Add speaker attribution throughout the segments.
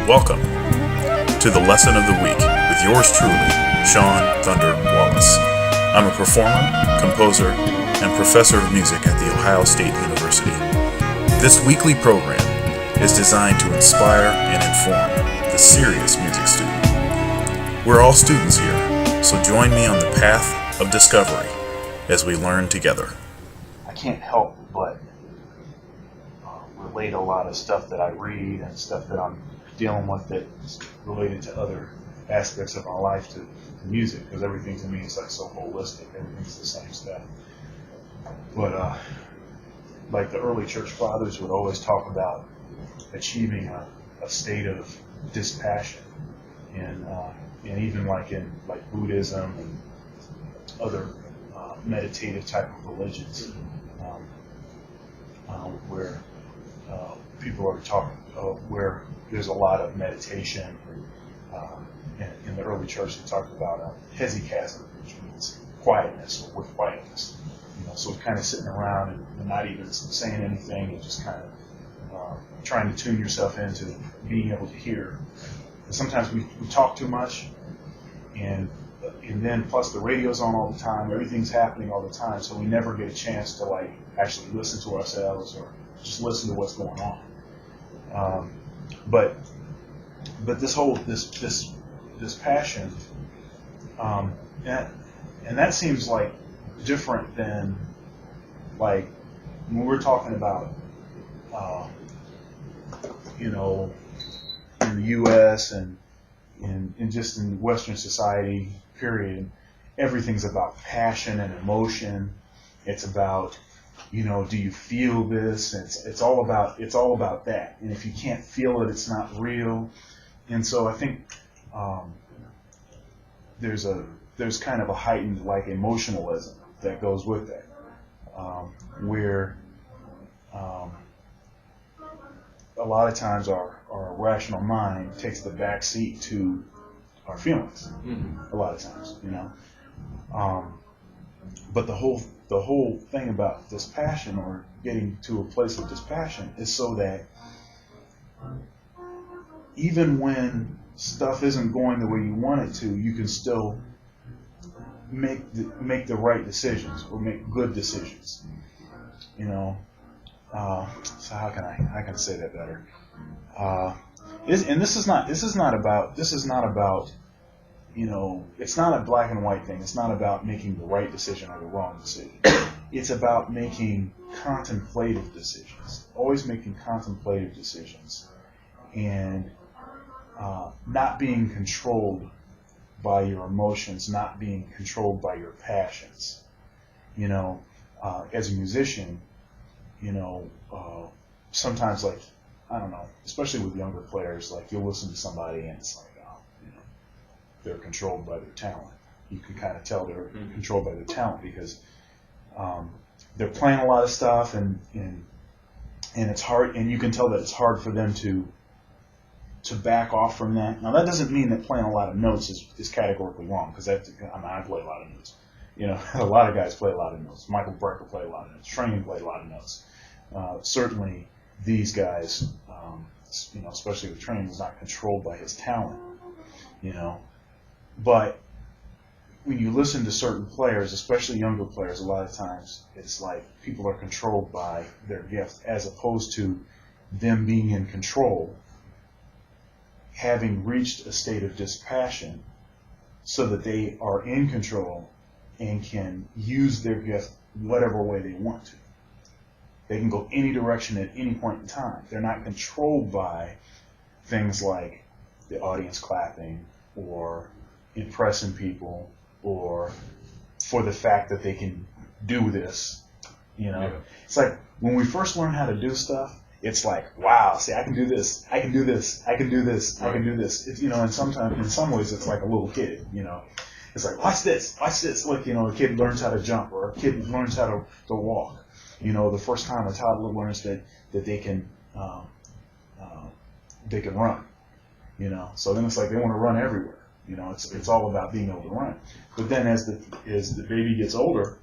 Speaker 1: Welcome to the Lesson of the Week with yours truly, Sean Thunder Wallace. I'm a performer, composer, and professor of music at The Ohio State University. This weekly program is designed to inspire and inform the serious music student. We're all students here, so join me on the path of discovery as we learn together.
Speaker 2: I can't help but relate a lot of stuff that I read and stuff that I'm dealing with that's related to other aspects of my life to music, because everything to me is like so holistic. Everything's the same stuff. But like the early church fathers would always talk about achieving a state of dispassion, and even like in Buddhism and other meditative type of religions, where people are talking, where there's a lot of meditation. In the early church, they talked about hesychasm, which means quietness, or with quietness. So it's kind of sitting around and not even saying anything, and just kind of trying to tune yourself into being able to hear. And sometimes we talk too much, and then plus the radio's on all the time, everything's happening all the time, so we never get a chance to actually listen to ourselves or just listen to what's going on. But this whole this passion, and that seems like different than when we're talking about in the U.S. and just in Western society, period. Everything's about passion and emotion. It's about, do you feel this? It's all about that. And if you can't feel it, it's not real. And so I think there's kind of a heightened emotionalism that goes with that, where a lot of times our rational mind takes the back seat to our feelings. A lot of times, but the whole thing about dispassion, or getting to a place of dispassion, is so that even when stuff isn't going the way you want it to, you can still make the right decisions, or make good decisions. So how can I say that better? And this is not about it's not a black and white thing. It's not about making the right decision or the wrong decision. It's about making contemplative decisions. Always making contemplative decisions, and not being controlled by your emotions, not being controlled by your passions. As a musician, sometimes I don't know, especially with younger players, you'll listen to somebody and it's they're controlled by their talent. You can kind of tell they're controlled by their talent, because they're playing a lot of stuff, and it's hard, and you can tell that it's hard for them to back off from that. Now, that doesn't mean that playing a lot of notes is categorically wrong, because I play a lot of notes. A lot of guys play a lot of notes. Michael Brecker played a lot of notes. Train played a lot of notes. Certainly, these guys, especially with Train, was not controlled by his talent. But when you listen to certain players, especially younger players, a lot of times it's like people are controlled by their gift, as opposed to them being in control, having reached a state of dispassion, so that they are in control and can use their gift whatever way they want to. They can go any direction at any point in time. They're not controlled by things like the audience clapping, or impressing people, or for the fact that they can do this.
Speaker 3: Yeah.
Speaker 2: It's like when we first learn how to do stuff, it's like, wow, see, I can do this, I can do this, I can do this, I can do this. It's, and sometimes, in some ways, it's like a little kid. It's like, watch this. Like, a kid learns how to jump, or a kid learns how to walk. The first time a toddler learns that they can run. So then it's like they want to run everywhere. It's all about being able to run. But then as the baby gets older,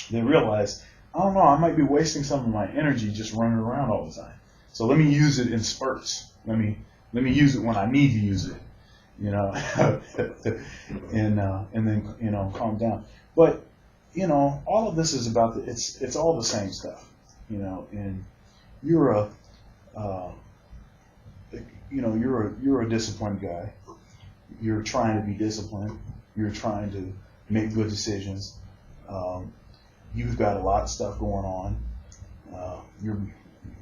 Speaker 2: they realize, I don't know, I might be wasting some of my energy just running around all the time. So let me use it in spurts. Let me Let me use it when I need to use it, you know, and then, you know, calm down. But, you know, all of this is about it's all the same stuff, you know. And you're a disciplined guy. You're trying to be disciplined. You're trying to make good decisions. You've got a lot of stuff going on.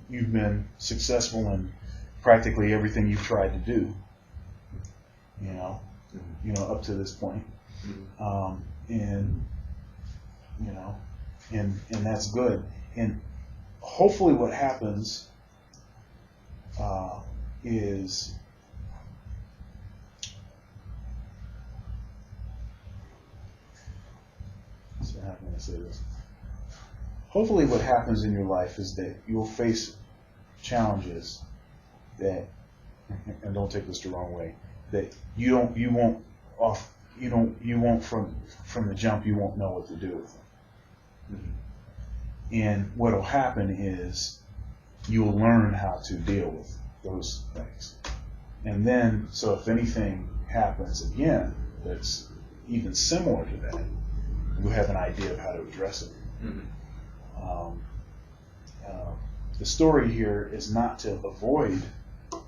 Speaker 2: You've been successful in practically everything you've tried to do. You know, up to this point, and you know, and that's good. And hopefully, what happens is so how can I say this? Hopefully, what happens in your life is that you'll face challenges that, and don't take this the wrong way, that you won't from the jump, you won't know what to do with them. Mm-hmm. And what'll happen is you'll learn how to deal with those things. And then, so if anything happens again that's even similar to that, you'll have an idea of how to address it. Mm-hmm. The story here is not to avoid, you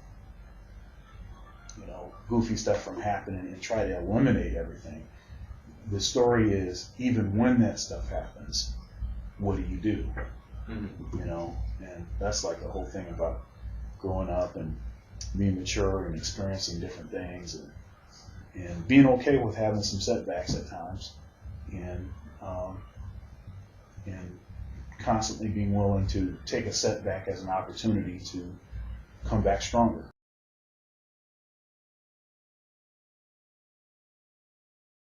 Speaker 2: know, goofy stuff from happening and try to eliminate everything. The story is, even when that stuff happens, what do you do? Mm-hmm. You know, and that's like the whole thing about growing up and being mature and experiencing different things, and being okay with having some setbacks at times, and constantly being willing to take a setback as an opportunity to come back stronger.